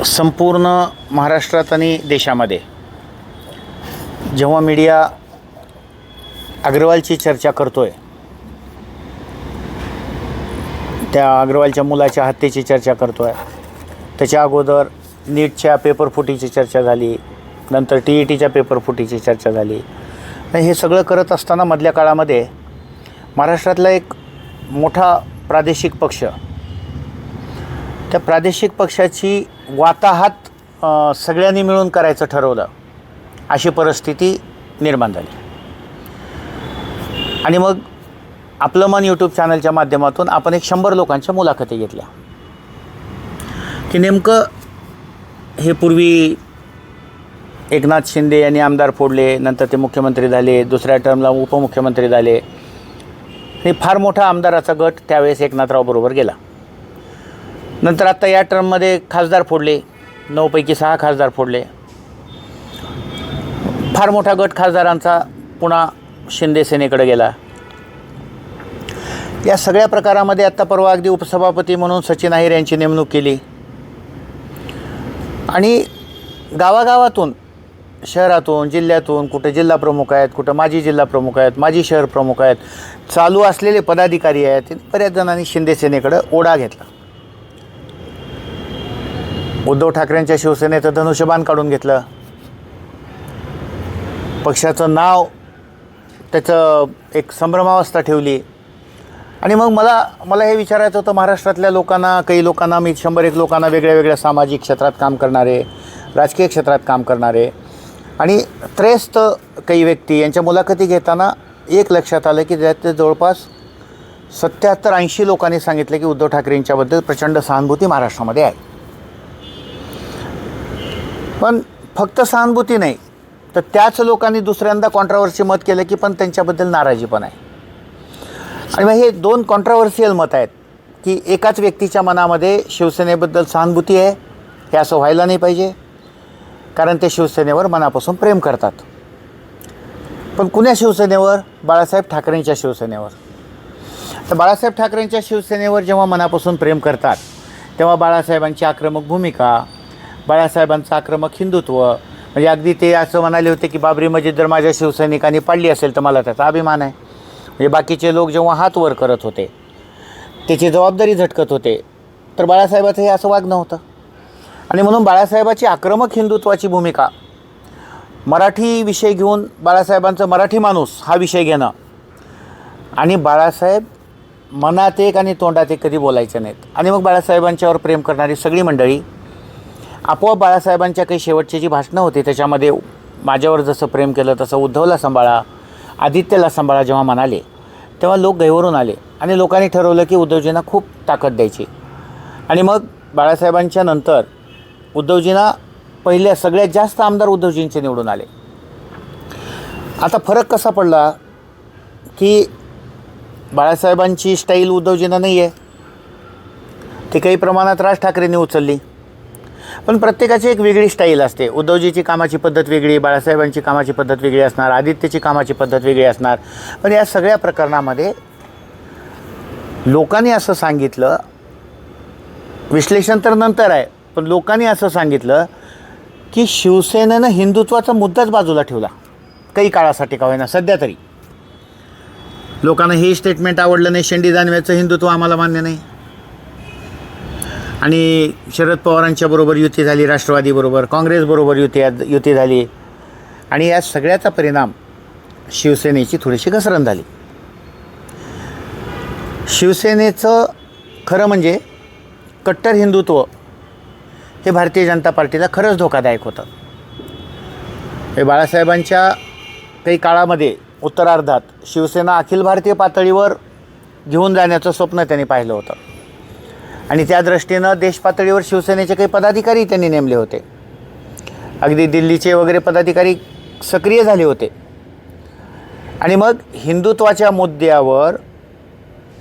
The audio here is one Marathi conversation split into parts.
संपूर्ण महाराष्ट्रात आणि देशामध्ये जेव्हा मीडिया अग्रवालची चर्चा करतोय, त्या अग्रवालच्या मुलाच्या हत्येची चर्चा करतोय, त्याच्या अगोदर नीटच्या पेपरफुटीची चर्चा झाली, नंतर TETच्या पेपरफुटीची चर्चा झाली. हे सगळं करत असताना मधल्या काळामध्ये महाराष्ट्रातला एक मोठा प्रादेशिक पक्ष, त्या प्रादेशिक पक्षाची वाताहत सगळ्यांनी मिळून करायचं ठरवलं, अशी परिस्थिती निर्माण झाली. आणि मग आपलं मन यूट्यूब चॅनलच्या माध्यमातून आपण 100 लोकांच्या मुलाखती घेतल्या की नेमकं हे पूर्वी एकनाथ शिंदे यांनी आमदार फोडले, नंतर ते मुख्यमंत्री झाले, दुसऱ्या टर्मला उपमुख्यमंत्री झाले. हे फार मोठा आमदाराचा गट त्यावेळेस एकनाथराव बरोबर गेला. नंतर आता या टर्ममध्ये खासदार फोडले, 9 पैकी 6 खासदार फोडले. फार मोठा गट खासदारांचा पुन्हा शिंदे सेनेकडे गेला. या सगळ्या प्रकारामध्ये आत्ता परवा अगदी उपसभापती म्हणून सचिन अहिर यांची नेमणूक केली. आणि गावागावातून, शहरातून, जिल्ह्यातून, कुठे जिल्हा प्रमुख आहेत, कुठं माजी जिल्हा प्रमुख आहेत, माजी शहर प्रमुख आहेत, चालू असलेले पदाधिकारी आहेत, बऱ्याच जणांनी शिंदे सेनेकडं ओढा घेतला. उद्धव ठाकरेंच्या शिवसेनेचं धनुष्यबाण काढून घेतलं, पक्षाचं नाव, त्याचं एक संभ्रमावस्था ठेवली. आणि मग मला हे विचारायचं होतं, महाराष्ट्रातल्या लोकांना, काही लोकांना, मी 101 लोकांना, वेगळ्या वेगळ्या सामाजिक क्षेत्रात काम करणारे, राजकीय क्षेत्रात काम करणारे आणि त्रयस्थ काही व्यक्ती यांच्या मुलाखती घेताना एक लक्षात आलं की त्यात जवळपास 77-80 लोकांनी सांगितलं की उद्धव ठाकरेंच्याबद्दल प्रचंड सहानुभूती महाराष्ट्रामध्ये आहे. पण फक्त सहानुभूती नाही, तर त्याच लोकांनी दुसऱ्यांदा कॉन्ट्रावर्सी मत केलं की पण त्यांच्याबद्दल नाराजी पण आहे. आणि मग हे 2 कॉन्ट्रावर्शियल मत आहेत की एकाच व्यक्तीच्या मनामध्ये शिवसेनेबद्दल सहानुभूती आहे, हे असं व्हायला नाही पाहिजे, कारण ते शिवसेनेवर मनापासून प्रेम करतात. पण कुण्या शिवसेनेवर? बाळासाहेब ठाकरेंच्या शिवसेनेवर. तर बाळासाहेब ठाकरेंच्या शिवसेनेवर जेव्हा मनापासून प्रेम करतात, तेव्हा बाळासाहेबांची आक्रमक भूमिका, बाळासाहेबांचं आक्रमक हिंदुत्व, म्हणजे अगदी ते असं म्हणाले होते की बाबरी मस्जिद जर माझ्या शिवसैनिकांनी पाडली असेल तर मला त्याचा अभिमान आहे. म्हणजे बाकीचे लोक जेव्हा हात वर करत होते, त्याची जबाबदारी झटकत होते, तर बाळासाहेबाचं हे असं वागणं होतं. आणि म्हणून बाळासाहेबाची आक्रमक हिंदुत्वाची भूमिका, मराठी विषय घेऊन बाळासाहेबांचं मराठी माणूस हा विषय घेणं, आणि बाळासाहेब मनात एक आणि तोंडात एक कधी बोलायचे नाहीत. आणि मग बाळासाहेबांच्यावर प्रेम करणारी सगळी मंडळी आपोआप बाळासाहेबांच्या काही शेवटची जी भाषणं होती त्याच्यामध्ये माझ्यावर जसं प्रेम केलं तसं उद्धवला सांभाळा, आदित्यला सांभाळा जेव्हा म्हणाले, तेव्हा लोक गैवरून आले आणि लोकांनी ठरवलं की उद्धवजींना खूप ताकद द्यायची. आणि मग बाळासाहेबांच्या नंतर उद्धवजींना पहिल्या सगळ्यात जास्त आमदार उद्धवजींचे निवडून आले. आता फरक कसा पडला की बाळासाहेबांची स्टाईल उद्धवजींना नाही आहे, ती काही प्रमाणात राज ठाकरेंनी उचलली. पण प्रत्येकाची एक वेगळी स्टाईल असते. उद्धवजीची कामाची पद्धत वेगळी, बाळासाहेबांची कामाची पद्धत वेगळी असणार, आदित्यची कामाची पद्धत वेगळी असणार. पण या सगळ्या प्रकरणामध्ये लोकांनी असं सांगितलं, विश्लेषण तर नंतर आहे, पण लोकांनी असं सांगितलं की शिवसेनेनं हिंदुत्वाचा मुद्दाच बाजूला ठेवला काही काळासाठी का होईना. सध्या तरी लोकांना हे स्टेटमेंट आवडलं नाही, शेंडी दानवेचं हिंदुत्व आम्हाला मान्य नाही, आणि शरद पवारांच्या बरोबर युती झाली, राष्ट्रवादीबरोबर, काँग्रेसबरोबर युती झाली, आणि या सगळ्याचा परिणाम शिवसेनेची थोडीशी घसरण झाली. शिवसेनेचं खरं म्हणजे कट्टर हिंदुत्व हे भारतीय जनता पार्टीला खरंच धोकादायक होतं. हे बाळासाहेबांच्या काही काळामध्ये उत्तरार्धात शिवसेना अखिल भारतीय पातळीवर घेऊन जाण्याचं स्वप्न त्यांनी पाहिलं होतं, आणि त्या दृष्टीनं देश पातळीवर शिवसेनेचे काही पदाधिकारी त्यांनी नेमले होते. अगदी दिल्लीचे वगैरे पदाधिकारी सक्रिय झाले होते. आणि मग हिंदुत्वाच्या मुद्द्यावर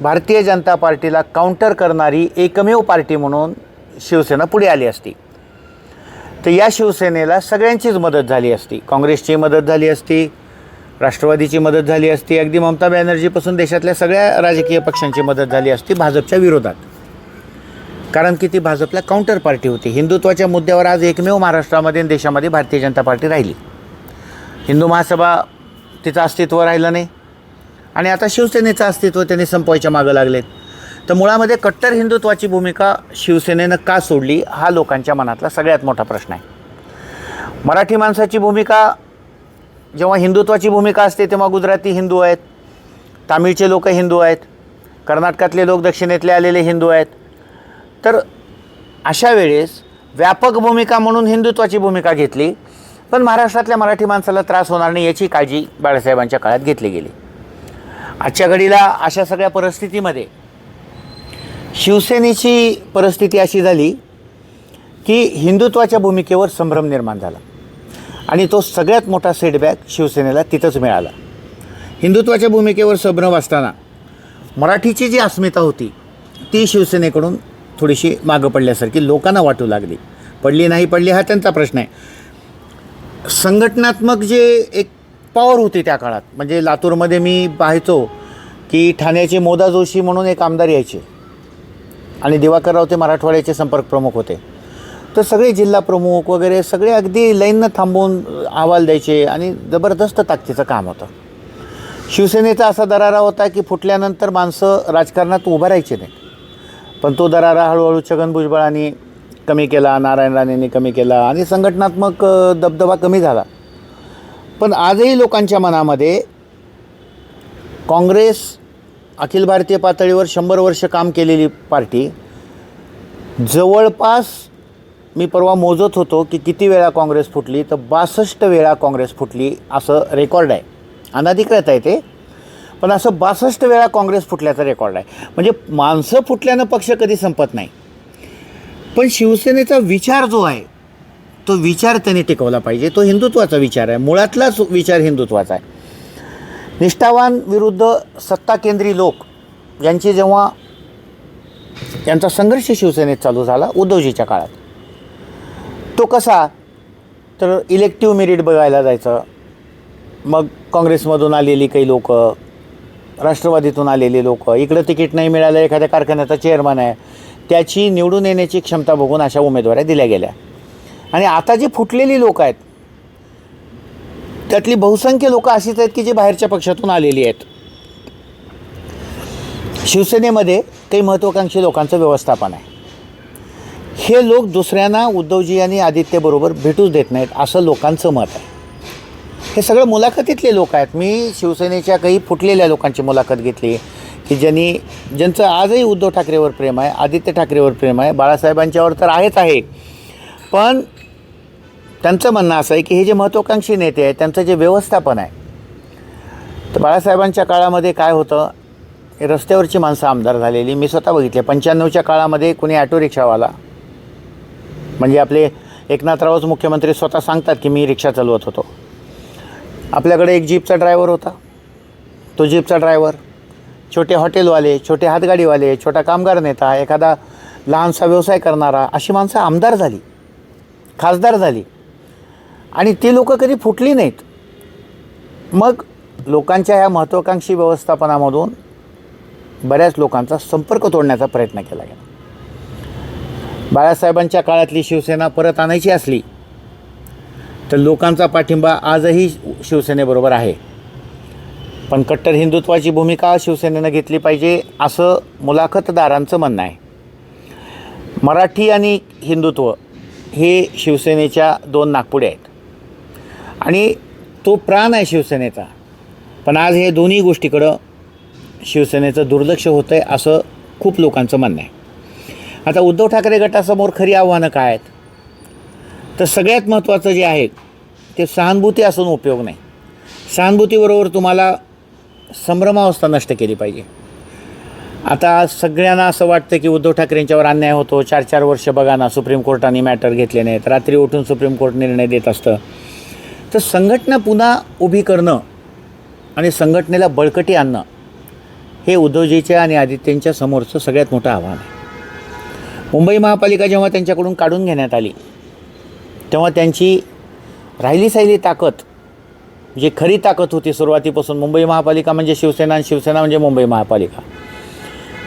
भारतीय जनता पार्टीला काउंटर करणारी एकमेव पार्टी म्हणून शिवसेना पुढे आली असती, तर या शिवसेनेला सगळ्यांचीच मदत झाली असती. काँग्रेसची मदत झाली असती, राष्ट्रवादीची मदत झाली असती, अगदी ममता बॅनर्जीपासून देशातल्या सगळ्या राजकीय पक्षांची मदत झाली असती भाजपच्या विरोधात. कारण की ती भाजपला काउंटर पार्टी होती. हिंदुत्वाच्या मुद्द्यावर आज एकमेव महाराष्ट्रामध्ये आणि देशामध्ये भारतीय जनता पार्टी राहिली. हिंदू महासभा तिचं अस्तित्व राहिलं नाही आणि आता शिवसेनेचं अस्तित्व त्यांनी संपवायच्या मागं लागलेत. तर मुळामध्ये कट्टर हिंदुत्वाची भूमिका शिवसेनेनं का सोडली हा लोकांच्या मनातला सगळ्यात मोठा प्रश्न आहे. मराठी माणसाची भूमिका जेव्हा हिंदुत्वाची भूमिका असते तेव्हा गुजराती हिंदू आहेत, तामिळचे लोक हिंदू आहेत, कर्नाटकातले लोक दक्षिणेतले आलेले हिंदू आहेत. तर अशा वेळेस व्यापक भूमिका म्हणून हिंदुत्वाची भूमिका घेतली, पण महाराष्ट्रातल्या मराठी माणसाला त्रास होणार नाही याची काळजी बाळासाहेबांच्या काळात घेतली गेली. आजच्या घडीला अशा सगळ्या परिस्थितीमध्ये शिवसेनेची परिस्थिती अशी झाली की हिंदुत्वाच्या भूमिकेवर संभ्रम निर्माण झाला आणि तो सगळ्यात मोठा सेटबॅक शिवसेनेला तिथंच मिळाला. हिंदुत्वाच्या भूमिकेवर संभ्रम असताना मराठीची जी अस्मिता होती ती शिवसेनेकडून थोडीशी मागं पडल्यासारखी लोकांना वाटू लागली. पडली नाही पडली हा त्यांचा प्रश्न आहे. संघटनात्मक जे एक पॉवर होती त्या काळात, म्हणजे लातूरमध्ये मी पाहायचो की ठाण्याचे मोदा जोशी म्हणून एक आमदार यायचे आणि दिवाकरराव ते मराठवाड्याचे संपर्क प्रमुख होते. तर सगळे जिल्हा प्रमुख वगैरे सगळे अगदी लाईननं थांबवून अहवाल द्यायचे आणि जबरदस्त ताकदीचं काम होतं. शिवसेनेचा असा दरारा होता की फुटल्यानंतर माणसं राजकारणात उभं राहायचे नाही, पण तो दरारा हळूहळू छगन भुजबळांनी कमी केला, नारायण राणेंनी कमी केला आणि संघटनात्मक दबदबा कमी झाला. पण आजही लोकांच्या मनामध्ये काँग्रेस अखिल भारतीय पातळीवर 100 वर्ष काम केलेली पार्टी, जवळपास मी परवा मोजत होतो की किती वेळा काँग्रेस फुटली, तर 62 वेळा काँग्रेस फुटली असं रेकॉर्ड आहे. अनधिकृत आहे ते, पण असं 62 वेळा काँग्रेस फुटल्याचा रेकॉर्ड आहे. म्हणजे माणसं फुटल्यानं पक्ष कधी संपत नाही, पण शिवसेनेचा विचार जो आहे तो विचार त्यांनी टिकवला पाहिजे. तो हिंदुत्वाचा विचार आहे, मुळातलाच विचार हिंदुत्वाचा आहे. निष्ठावान विरुद्ध सत्ता केंद्री लोक यांची जेव्हा यांचा संघर्ष शिवसेनेत चालू झाला उद्धवजीच्या काळात, तो कसा तर इलेक्टिव्ह मेरिट बघायला जायचं. मग काँग्रेसमधून आलेली काही लोक, राष्ट्रवादीतून आलेली लोक, इकडं तिकीट नाही मिळालं, एखाद्या कारखान्याचा चेअरमन आहे, त्याची निवडून येण्याची क्षमता बघून अशा उमेदवाऱ्या दिल्या गेल्या. आणि आता जी फुटलेली लोक आहेत त्यातली बहुसंख्य लोक अशीच आहेत की जी बाहेरच्या पक्षातून आलेली आहेत. शिवसेनेमध्ये काही महत्त्वाकांक्षी लोकांचं व्यवस्थापन आहे. हे लोक दुसऱ्यांना उद्धवजी आणि आदित्यबरोबर भेटूच देत नाहीत असं लोकांचं मत आहे. हे सगळं मुलाखतीतले लोक आहेत. मी शिवसेनेच्या काही फुटलेल्या लोकांची मुलाखत घेतली की ज्यांचं आजही उद्धव ठाकरेवर प्रेम आहे, आदित्य ठाकरेवर प्रेम आहे, बाळासाहेबांच्यावर तर आहेच आहे, पण त्यांचं म्हणणं असं आहे की हे जे महत्त्वाकांक्षी नेते आहेत त्यांचं जे व्यवस्थापन आहे, तर बाळासाहेबांच्या काळामध्ये काय होतं, हे रस्त्यावरची माणसं आमदार झालेली मी स्वतः बघितले. 95च्या काळामध्ये कोणी ॲटो रिक्षावाला, म्हणजे आपले एकनाथरावच मुख्यमंत्री स्वतः सांगतात की मी रिक्षा चालवत होतो. आपल्याकडे एक जीपचा ड्रायव्हर होता, तो जीपचा ड्रायव्हर, छोटे हॉटेलवाले, छोटे हातगाडीवाले, छोटा कामगार नेता, एखादा लहानसा व्यवसाय करणारा, अशी माणसं आमदार झाली, खासदार झाली आणि ती लोकं कधी फुटली नाहीत. मग लोकांच्या ह्या महत्त्वाकांक्षी व्यवस्थापनामधून बऱ्याच लोकांचा संपर्क तोडण्याचा प्रयत्न केला गेला. बाळासाहेबांच्या काळातली शिवसेना परत आणायची असली तर लोकांचा पाठिंबा आजही शिवसेनेबरोबर आहे, पण कट्टर हिंदुत्वाची भूमिका शिवसेनेनं घेतली पाहिजे असं मुलाखतदारांचं म्हणणं आहे. मराठी आणि हिंदुत्व हे शिवसेनेच्या 2 नाकपुड्या आहेत आणि तो प्राण आहे शिवसेनेचा, पण आज हे दोन्ही गोष्टीकडं शिवसेनेचं दुर्लक्ष होतं आहे असं खूप लोकांचं म्हणणं आहे. आता उद्धव ठाकरे गटासमोर खरी आव्हानं काय आहेत, तर सगळ्यात महत्त्वाचं जे आहे ते सहानुभूती असून उपयोग नाही. सहानुभूतीबरोबर तुम्हाला संभ्रमावस्था नष्ट केली पाहिजे. आता सगळ्यांना असं वाटतं की उद्धव ठाकरेंच्यावर अन्याय होतो, 4-4 वर्ष बघा ना सुप्रीम कोर्टाने मॅटर घेतले नाहीत, रात्री उठून सुप्रीम कोर्ट निर्णय देत असतं. तर संघटना पुन्हा उभी करणं आणि संघटनेला बळकटी आणणं हे उद्धवजीच्या आणि आदित्यंच्या समोरचं सगळ्यात मोठं आव्हान आहे. मुंबई महापालिका जेव्हा त्यांच्याकडून काढून घेण्यात आली तेव्हा त्यांची राहिली साहिली ताकद, जी खरी ताकद होती सुरुवातीपासून, मुंबई महापालिका म्हणजे शिवसेना आणि शिवसेना म्हणजे मुंबई महापालिका,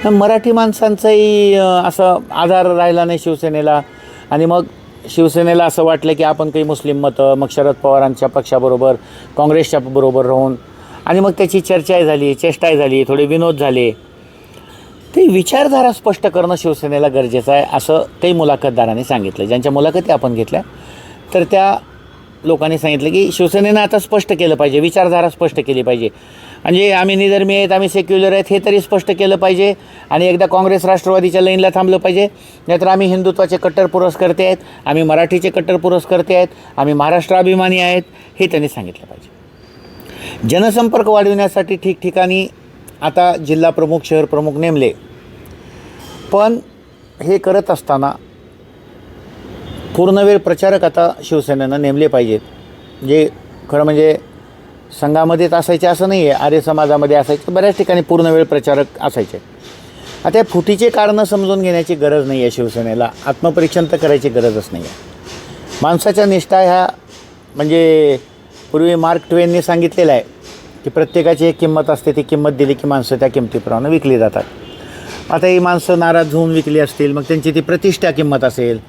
मराठी माणसांचाही असं आधार राहिला नाही शिवसेनेला. आणि मग शिवसेनेला असं वाटलं की आपण काही मुस्लिम मतं, मग शरद पवारांच्या पक्षाबरोबर काँग्रेसच्या बरोबर राहून, आणि मग त्याची चर्चाही झाली, चेष्टाही झाली, थोडे विनोद झाले. ते विचारधारा स्पष्ट करणं शिवसेनेला गरजेचं आहे, असं काही मुलाखतदारांनी सांगितलं. ज्यांच्या मुलाखती आपण घेतल्या तर त्या लोकांनी सांगितलं की शिवसेनेनं आता स्पष्ट केलं पाहिजे, विचारधारा स्पष्ट केली पाहिजे. म्हणजे आम्ही निधर्मी आहेत, आम्ही सेक्युलर आहेत हे तरी स्पष्ट केलं पाहिजे, आणि एकदा काँग्रेस राष्ट्रवादीच्या लाईनला थांबलं पाहिजे. नाहीतर आम्ही हिंदुत्वाचे कट्टर पुरस्कर्ते आहेत, आम्ही मराठीचे कट्टर पुरस्कर्ते आहेत, आम्ही महाराष्ट्राभिमानी आहेत, हे त्यांनी सांगितलं पाहिजे. जनसंपर्क वाढविण्यासाठी ठिकठिकाणी आता जिल्हा प्रमुख, शहर प्रमुख नेमले. पण हे करत असताना पूर्णवेळ प्रचारक आता शिवसेनेनं नेमले पाहिजेत. जे खरं म्हणजे संघामध्येच असायचे असं नाही आहे, आर्य समाजामध्ये असायचे, बऱ्याच ठिकाणी पूर्णवेळ प्रचारक असायचे. आता या फुटीचे कारणं समजून घेण्याची गरज नाही आहे शिवसेनेला, आत्मपरीक्षण तर करायची गरजच नाही आहे. माणसाच्या निष्ठा ह्या म्हणजे पूर्वी मार्क ट्वेननी सांगितलेलं आहे की प्रत्येकाची एक किंमत असते, ती किंमत दिली की माणसं त्या किंमतीप्रमाणे विकली जातात. आता ही माणसं नाराज होऊन विकली असतील, मग त्यांची ती प्रतिष्ठा किंमत असेल.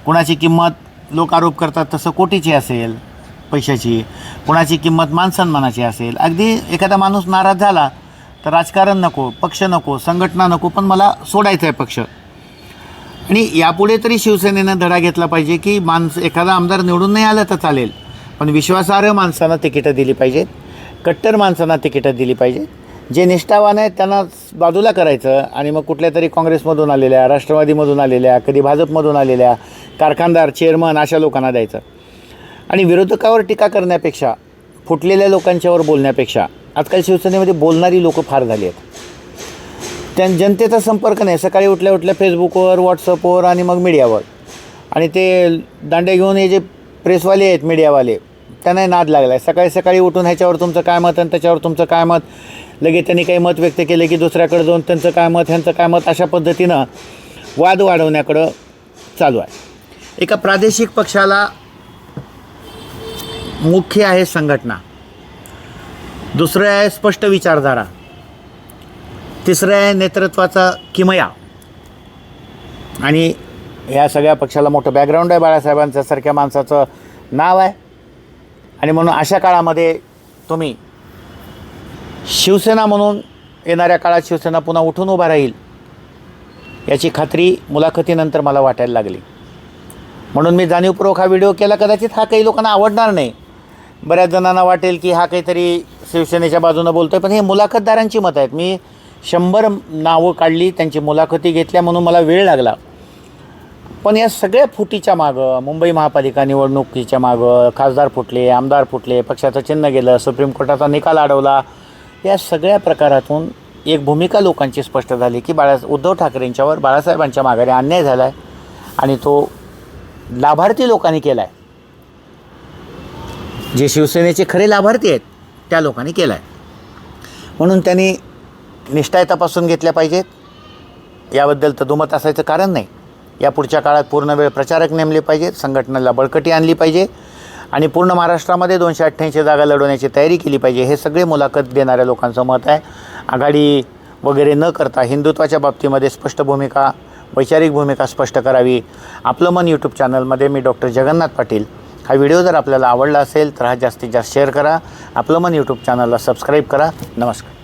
कुणाची किंमत लोक आरोप करतात तसं कोटीची असेल पैशाची, कुणाची किंमत मानसन्मानाची असेल. अगदी एखादा माणूस नाराज झाला तर राजकारण नको, पक्ष नको, संघटना नको, पण मला सोडायचं आहे पक्ष. आणि यापुढे तरी शिवसेनेनं धडा घेतला पाहिजे की एखादा आमदार निवडून नाही आला तर चालेल, पण विश्वासार्ह माणसांना तिकीटं दिली पाहिजेत, कट्टर माणसांना तिकीटं दिली पाहिजेत. जे निष्ठावान आहेत त्यांना बाजूला करायचं, आणि मग कुठल्या तरी काँग्रेसमधून आलेल्या, राष्ट्रवादीमधून आलेल्या, कधी भाजपमधून आलेल्या कारखानदार, चेअरमन अशा लोकांना द्यायचं. आणि विरोधकावर टीका करण्यापेक्षा, फुटलेल्या लोकांच्यावर बोलण्यापेक्षा आजकाल शिवसेनेमध्ये बोलणारी लोकं फार झाली आहेत. जनतेचा संपर्क नाही, सकाळी उठल्या उठल्या फेसबुकवर, व्हॉट्सअपवर आणि मग मीडियावर. आणि ते दांडे घेऊन हे जे प्रेसवाले आहेत, मीडियावाले, त्यांना नाद लागला आहे. सकाळी सकाळी उठून ह्याच्यावर तुमचं काय मत आणि त्याच्यावर तुमचं काय मत, लगेच त्यांनी काही मत व्यक्त केले की दुसऱ्याकडे जाऊन त्यांचं काय मत, ह्यांचं काय मत, अशा पद्धतीनं वाद वाढवण्याकडं चालू आहे. एका प्रादेशिक पक्षाला मुख्य आहे संघटना, दुसरं आहे स्पष्ट विचारधारा, तिसरं आहे नेतृत्वाचा किमया, आणि ह्या सगळ्या पक्षाला मोठं बॅकग्राऊंड आहे, बाळासाहेबांच्या सारख्या माणसाचं नाव आहे. आणि म्हणून अशा काळामध्ये तुम्ही शिवसेना म्हणून येणाऱ्या काळात शिवसेना पुन्हा उठून उभा राहील याची खात्री मुलाखतीनंतर मला वाटायला लागली. म्हणून मी जाणीवपूर्वक हा व्हिडिओ केला. कदाचित हा काही लोकांना आवडणार नाही, बऱ्याच जणांना वाटेल की हा काहीतरी शिवसेनेच्या बाजूनं बोलतो आहे, पण हे मुलाखतदारांची मतं आहेत. मी 100 नावं काढली, त्यांची मुलाखती घेतल्या, म्हणून मला वेळ लागला. पण या सगळ्या फुटीच्या मागं, मुंबई महापालिका निवडणुकीच्या मागं खासदार फुटले, आमदार फुटले, पक्षाचं चिन्ह गेलं, सुप्रीम कोर्टाचा निकाल अडवला, या सगळ्या प्रकारातून एक भूमिका लोकांची स्पष्ट झाली की उद्धव ठाकरेंच्यावर, बाळासाहेबांच्या माघारी अन्याय झाला आहे, आणि तो लाभार्थी लोकांनी केला आहे. जे शिवसेनेचे खरे लाभार्थी आहेत त्या लोकांनी केला आहे. म्हणून त्यांनी निष्ठा तपासून घेतल्या पाहिजेत. याबद्दल तर दुमत असायचं कारण नाही. या पुढच्या काळात पूर्णवेळ प्रचारक नेमले पाहिजेत, संघटनेला बळकटी आणली पाहिजे, आणि पूर्ण महाराष्ट्रामध्ये 288 जागा लढवण्याची तयारी केली पाहिजे. हे सगळे मुलाखत देणाऱ्या लोकांचं मत आहे. आघाडी वगैरे न करता हिंदुत्वाच्या बाबतीमध्ये स्पष्ट भूमिका, वैचारिक भूमिका स्पष्ट करावी. आपलं मन यूट्यूब चॅनलमध्ये मी डॉक्टर जगन्नाथ पाटील. हा व्हिडिओ जर आपल्याला आवडला असेल तर हा जास्तीत जास्त शेअर करा. आपलं मन यूट्यूब चॅनलला सबस्क्राईब करा. नमस्कार.